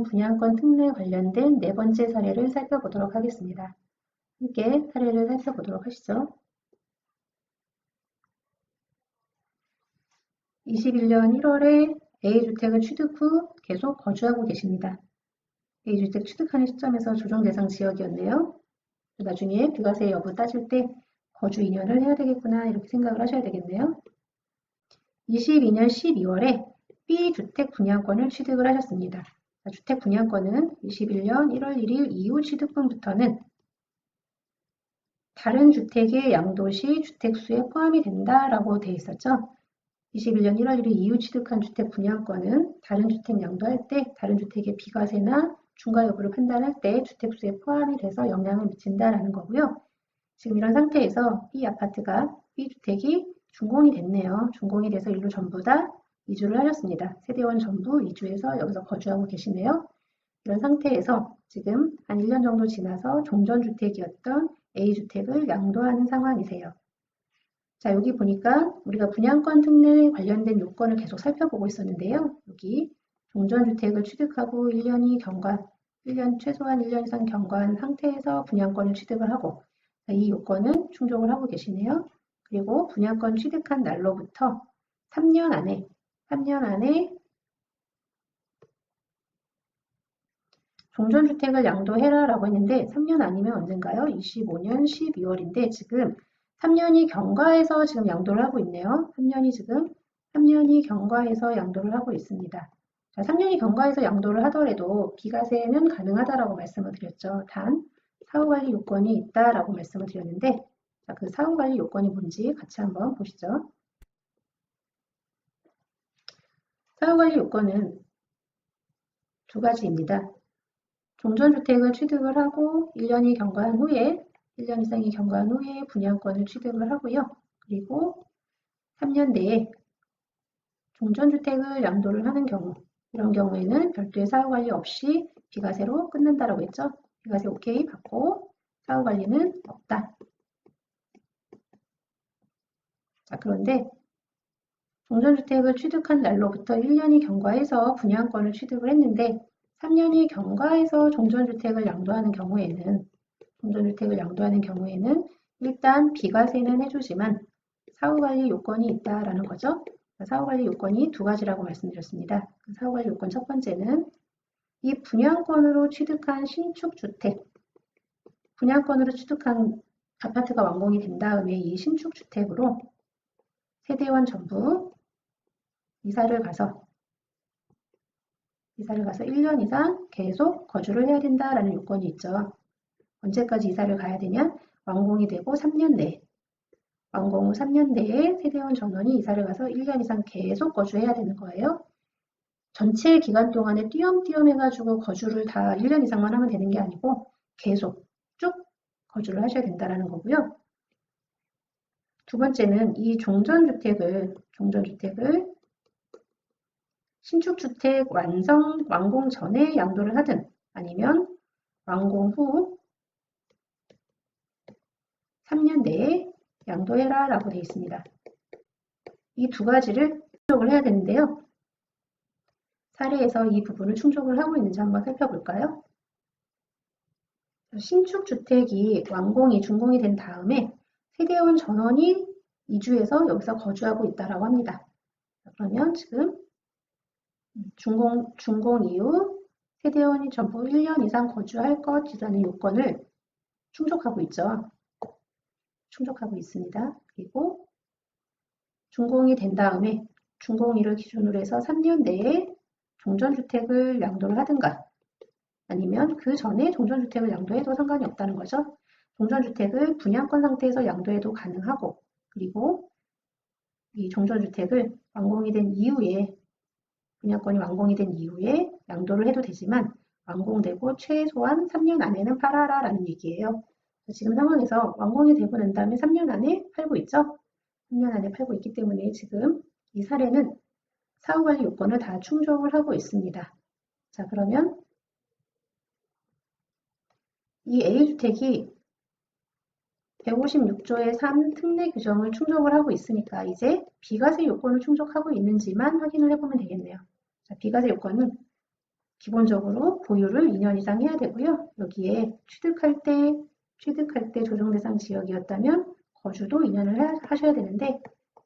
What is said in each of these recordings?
분양권 특례 관련된 네 번째 사례를 살펴보도록 하겠습니다. 함께 사례를 살펴보도록 하시죠. 21년 1월에 A주택을 취득 후 계속 거주하고 계십니다. A주택 취득하는 시점에서 조정 대상 지역이었네요. 나중에 비과세 여부 따질 때 거주 2년을 해야 되겠구나 이렇게 생각을 하셔야 되겠네요. 22년 12월에 B주택 분양권을 취득을 하셨습니다. 주택 분양권은 21년 1월 1일 이후 취득분부터는 다른 주택의 양도시 주택수에 포함이 된다라고 되어 있었죠. 21년 1월 1일 이후 취득한 주택 분양권은 다른 주택 양도할 때 다른 주택의 비과세나 중과 여부를 판단할 때 주택수에 포함이 돼서 영향을 미친다라는 거고요. 지금 이런 상태에서 B 아파트가 B주택이 준공이 됐네요. 준공이 돼서 일로 전부 다 이주를 하셨습니다. 세대원 전부 이주해서 여기서 거주하고 계시네요. 이런 상태에서 지금 한 1년 정도 지나서 종전주택이었던 A주택을 양도하는 상황이세요. 자, 여기 보니까 우리가 분양권 특례에 관련된 요건을 계속 살펴보고 있었는데요. 여기 종전주택을 취득하고 1년이 경과, 최소한 1년 이상 경과한 상태에서 분양권을 취득을 하고 이 요건은 충족을 하고 계시네요. 그리고 분양권 취득한 날로부터 3년 안에 종전주택을 양도해라 라고 했는데 3년 아니면 언젠가요? 25년 12월인데 지금 3년이 경과해서 지금 양도를 하고 있네요. 3년이 경과해서 양도를 하고 있습니다. 자, 3년이 경과해서 양도를 하더라도 비과세는 가능하다라고 말씀을 드렸죠. 단 사후관리 요건이 있다라고 말씀을 드렸는데 자, 그 사후관리 요건이 뭔지 같이 한번 보시죠. 사후관리 요건은 두 가지입니다. 종전주택을 취득을 하고 1년 경과한 후에 1년 이상이 경과한 후에 분양권을 취득을 하고요. 그리고 3년 내에 종전주택을 양도를 하는 경우 이런 경우에는 별도의 사후관리 없이 비과세로 끝난다라고 했죠. 비과세 오케이 받고 사후관리는 없다. 자, 그런데 종전주택을 취득한 날로부터 1년이 경과해서 분양권을 취득을 했는데 3년이 경과해서 종전주택을 양도하는 경우에는 일단 비과세는 해주지만 사후관리 요건이 있다라는 거죠. 사후관리 요건이 두 가지라고 말씀드렸습니다. 사후관리 요건 첫 번째는 이 분양권으로 취득한 신축주택, 분양권으로 취득한 아파트가 완공이 된 다음에 이 신축주택으로 세대원 전부 이사를 가서 1년 이상 계속 거주를 해야 된다라는 요건이 있죠. 언제까지 이사를 가야 되냐? 완공이 되고 3년 내에 완공 후 3년 내에 세대원 전원이 이사를 가서 1년 이상 계속 거주해야 되는 거예요. 전체 기간 동안에 띄엄띄엄 해가지고 거주를 다 1년 이상만 하면 되는 게 아니고 계속 쭉 거주를 하셔야 된다는 거고요. 두 번째는 이 종전주택을 신축주택 완공 전에 양도를 하든 아니면 완공 후 3년 내에 양도해라 라고 되어 있습니다. 이 두 가지를 충족을 해야 되는데요. 사례에서 이 부분을 충족을 하고 있는지 한번 살펴볼까요? 신축주택이 준공이 된 다음에 세대원 전원이 이주해서 여기서 거주하고 있다라고 합니다. 그러면 지금 준공 이후 세대원이 전부 1년 이상 거주할 것이라는 요건을 충족하고 있죠. 충족하고 있습니다. 그리고 준공이 된 다음에 준공일을 기준으로 해서 3년 내에 종전주택을 양도를 하든가 아니면 그 전에 종전주택을 양도해도 상관이 없다는 거죠. 종전주택을 분양권 상태에서 양도해도 가능하고 그리고 이 종전주택을 분양권이 완공이 된 이후에 양도를 해도 되지만 완공되고 최소한 3년 안에는 팔아라 라는 얘기예요. 지금 상황에서 완공이 되고 난 다음에 3년 안에 팔고 있죠. 3년 안에 팔고 있기 때문에 지금 이 사례는 사후관리 요건을 다 충족을 하고 있습니다. 자, 그러면 이 A주택이 156조의 3 특례 규정을 충족을 하고 있으니까 이제 비과세 요건을 충족하고 있는지만 확인을 해보면 되겠네요. 자, 비과세 요건은 기본적으로 보유를 2년 이상 해야 되고요. 여기에 취득할 때 조정 대상 지역이었다면 거주도 2년을 하셔야 되는데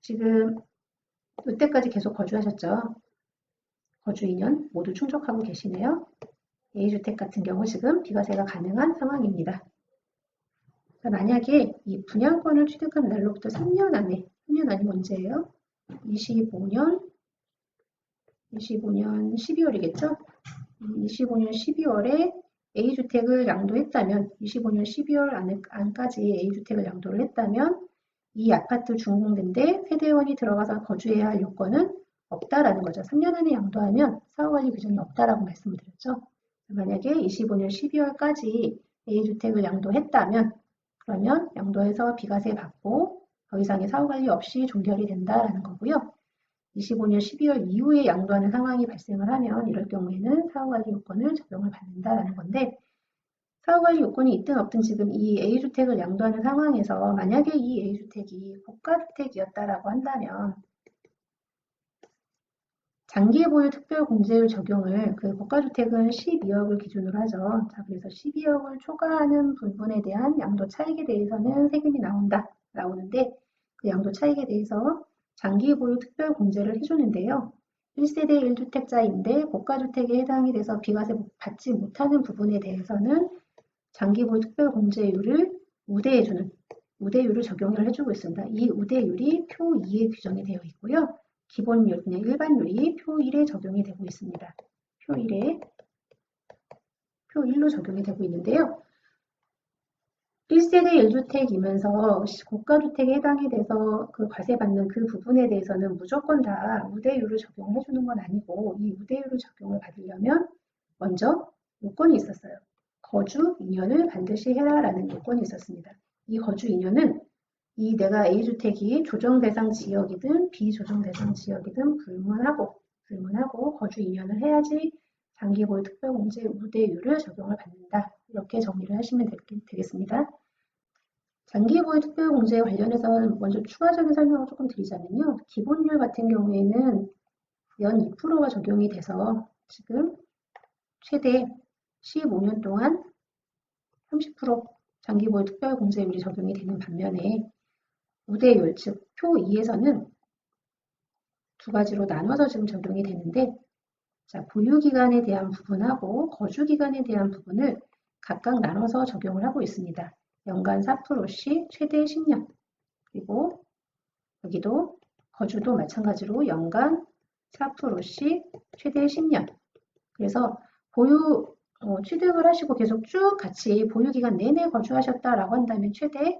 지금 이때까지 계속 거주하셨죠. 거주 2년 모두 충족하고 계시네요. A주택 같은 경우 지금 비과세가 가능한 상황입니다. 만약에 이 분양권을 취득한 날로부터 3년 안에, 3년 아니면 언제예요? 25년 12월이겠죠? 25년 12월에 A주택을 양도했다면, 25년 12월 안까지 A주택을 양도를 했다면 이 아파트 준공된데 세대원이 들어가서 거주해야 할 요건은 없다라는 거죠. 3년 안에 양도하면 사후관리 규정이 없다라고 말씀을 드렸죠. 만약에 25년 12월까지 A주택을 양도했다면 그러면 양도해서 비과세 받고 더 이상의 사후관리 없이 종결이 된다라는 거고요. 25년 12월 이후에 양도하는 상황이 발생을 하면 이럴 경우에는 사후관리 요건을 적용을 받는다라는 건데 사후관리 요건이 있든 없든 지금 이 A주택을 양도하는 상황에서 만약에 이 A주택이 고가주택이었다라고 한다면 장기보유 특별공제율 적용을 그 고가주택은 12억을 기준으로 하죠. 자, 그래서 12억을 초과하는 부분에 대한 양도 차익에 대해서는 세금이 나오는데 그 양도 차익에 대해서 장기보유 특별공제를 해주는데요. 1세대 1주택자인데 고가주택에 해당이 돼서 비과세 받지 못하는 부분에 대해서는 장기보유 특별공제율을 우대율을 적용을 해주고 있습니다. 이 우대율이 표 2에 규정이 되어 있고요. 기본율, 그냥 일반율이 표 1에 적용이 되고 있습니다. 표 1로 적용이 되고 있는데요. 1세대 1주택이면서 고가주택에 해당이 돼서 그 과세받는 그 부분에 대해서는 무조건 다 우대율을 적용해 주는 건 아니고 이 우대율을 적용을 받으려면 먼저 요건이 있었어요. 거주 2년을 반드시 해라라는 요건이 있었습니다. 이 거주 2년은 이 내가 A주택이 조정 대상 지역이든 비조정 대상 지역이든 불문하고 거주 2년을 해야지 장기보유 특별공제 우대율을 적용을 받는다. 이렇게 정리를 하시면 되겠습니다. 장기보유 특별공제에 관련해서는 먼저 추가적인 설명을 조금 드리자면요. 기본율 같은 경우에는 연 2%가 적용이 돼서 지금 최대 15년 동안 30% 장기보유 특별공제율이 적용이 되는 반면에 우대율, 즉 표 2에서는 두 가지로 나눠서 지금 적용이 되는데 자, 보유기간에 대한 부분하고 거주기간에 대한 부분을 각각 나눠서 적용을 하고 있습니다. 연간 4%씩 최대 10년 그리고 여기도 거주도 마찬가지로 연간 4%씩 최대 10년 그래서 취득을 하시고 계속 쭉 같이 보유기간 내내 거주하셨다라고 한다면 최대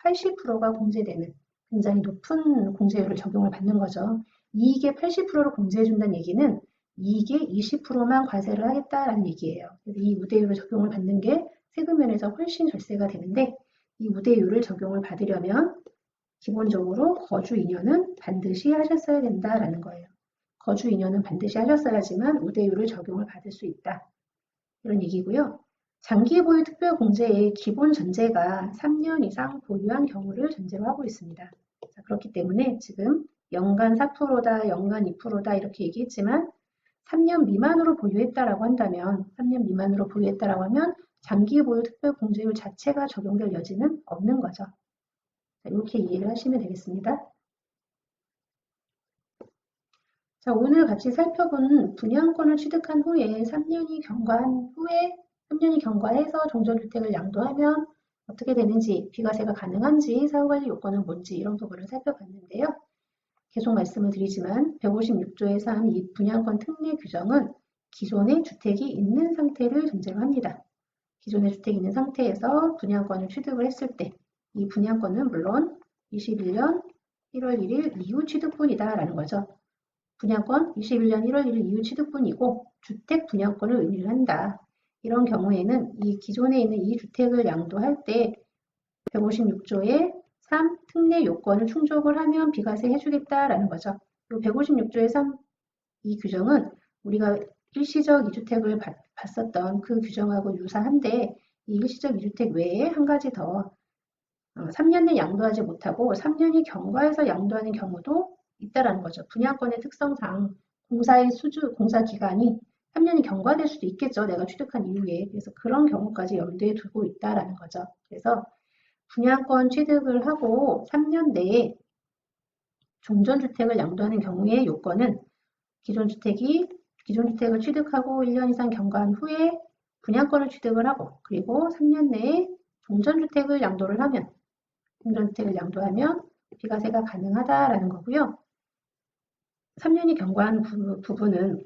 80%가 공제되는 굉장히 높은 공제율을 적용을 받는 거죠. 이익의 80%를 공제해준다는 얘기는 이익의 20%만 과세를 하겠다라는 얘기예요. 그래서 이 우대율을 적용을 받는 게 세금 면에서 훨씬 절세가 되는데 이 우대율을 적용을 받으려면 기본적으로 거주 2년은 반드시 하셨어야 된다라는 거예요. 거주 2년은 반드시 하셨어야지만 우대율을 적용을 받을 수 있다. 이런 얘기고요. 장기보유 특별공제의 기본 전제가 3년 이상 보유한 경우를 전제로 하고 있습니다. 자, 그렇기 때문에 지금 연간 4%다, 연간 2%다 이렇게 얘기했지만 3년 미만으로 보유했다라고 한다면 3년 미만으로 보유했다라고 하면 장기보유 특별공제율 자체가 적용될 여지는 없는 거죠. 자, 이렇게 이해를 하시면 되겠습니다. 자, 오늘 같이 살펴본 분양권을 취득한 후에 3년이 경과해서 종전주택을 양도하면 어떻게 되는지, 비과세가 가능한지, 사후관리 요건은 뭔지 이런 부분을 살펴봤는데요. 계속 말씀을 드리지만 156조의 3 이 분양권 특례 규정은 기존의 주택이 있는 상태를 전제로 합니다. 기존의 주택이 있는 상태에서 분양권을 취득을 했을 때 이 분양권은 물론 21년 1월 1일 이후 취득분이다라는 거죠. 분양권 21년 1월 1일 이후 취득분이고 주택 분양권을 의미를 한다. 이런 경우에는 이 기존에 있는 이 주택을 양도할 때 156조의 3 특례 요건을 충족을 하면 비과세 해주겠다라는 거죠. 이 156조의 3 이 규정은 우리가 일시적 2주택을 봤었던 그 규정하고 유사한데 이 일시적 2주택 외에 한 가지 더 3년 내 양도하지 못하고 3년이 경과해서 양도하는 경우도 있다라는 거죠. 분양권의 특성상 공사 기간이 3년이 경과될 수도 있겠죠. 내가 취득한 이후에. 그래서 그런 경우까지 염두에 두고 있다라는 거죠. 그래서 분양권 취득을 하고 3년 내에 종전주택을 양도하는 경우의 요건은 기존 주택을 취득하고 1년 이상 경과한 후에 분양권을 취득을 하고 그리고 3년 내에 종전주택을 양도하면 비과세가 가능하다라는 거고요. 3년이 경과한 부분은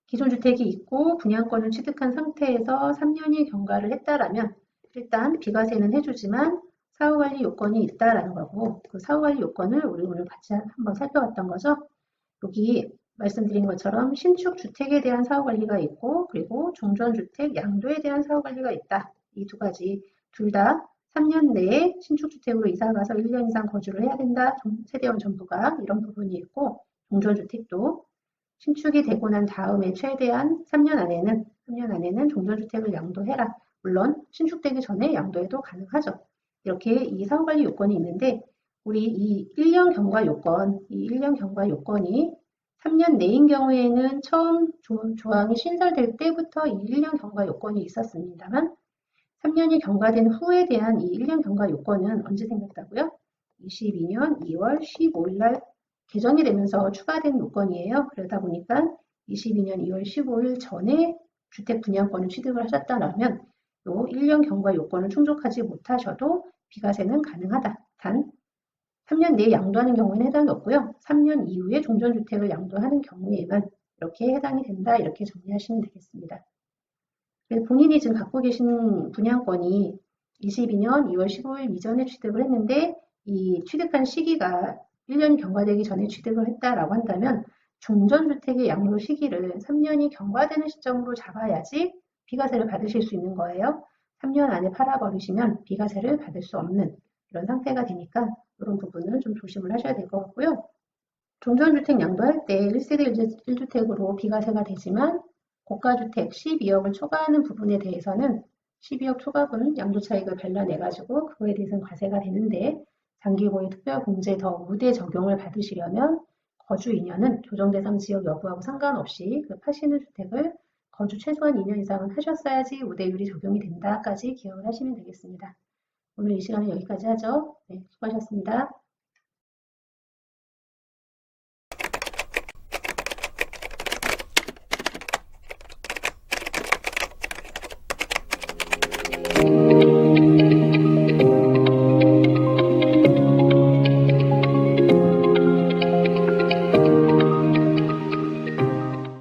기존 주택이 있고 분양권을 취득한 상태에서 3년이 경과를 했다라면 일단 비과세는 해주지만 사후관리 요건이 있다라는 거고 그 사후관리 요건을 우리 오늘 같이 한번 살펴봤던 거죠. 여기 말씀드린 것처럼 신축 주택에 대한 사후관리가 있고 그리고 종전주택 양도에 대한 사후관리가 있다. 이 두 가지 둘 다 3년 내에 신축주택으로 이사가서 1년 이상 거주를 해야 된다. 세대원 전부가 이런 부분이 있고 종전주택도 신축이 되고 난 다음에 최대한 3년 안에는 종전주택을 양도해라. 물론 신축되기 전에 양도해도 가능하죠. 이렇게 이 사후관리 요건이 있는데 우리 이 1년 경과 요건이 3년 내인 경우에는 처음 조항이 신설될 때부터 이 1년 경과 요건이 있었습니다만 3년이 경과된 후에 대한 이 1년 경과 요건은 언제 생겼다고요? 22년 2월 15일 날 개정이 되면서 추가된 요건이에요. 그러다 보니까 22년 2월 15일 전에 주택 분양권을 취득을 하셨다면 요 1년 경과 요건을 충족하지 못하셔도 비과세는 가능하다. 단 3년 내에 양도하는 경우에는 해당이 없고요. 3년 이후에 종전주택을 양도하는 경우에만 이렇게 해당이 된다. 이렇게 정리하시면 되겠습니다. 본인이 지금 갖고 계신 분양권이 22년 2월 15일 이전에 취득을 했는데 이 취득한 시기가 1년이 경과되기 전에 취득을 했다라고 한다면 종전주택의 양도 시기를 3년이 경과되는 시점으로 잡아야지 비과세를 받으실 수 있는 거예요. 3년 안에 팔아버리시면 비과세를 받을 수 없는 이런 상태가 되니까 이런 부분은 좀 조심을 하셔야 될 것 같고요. 종전주택 양도할 때 1세대 1주택으로 비과세가 되지만 고가주택 12억을 초과하는 부분에 대해서는 12억 초과분 양도차익을 발라내가지고 그거에 대해서는 과세가 되는데 장기보유 특별공제 더 우대 적용을 받으시려면 거주 2년은 조정대상 지역 여부하고 상관없이 그 파시는 주택을 거주 최소한 2년 이상은 하셨어야지 우대율이 적용이 된다까지 기억을 하시면 되겠습니다. 오늘 이 시간은 여기까지 하죠. 네, 수고하셨습니다.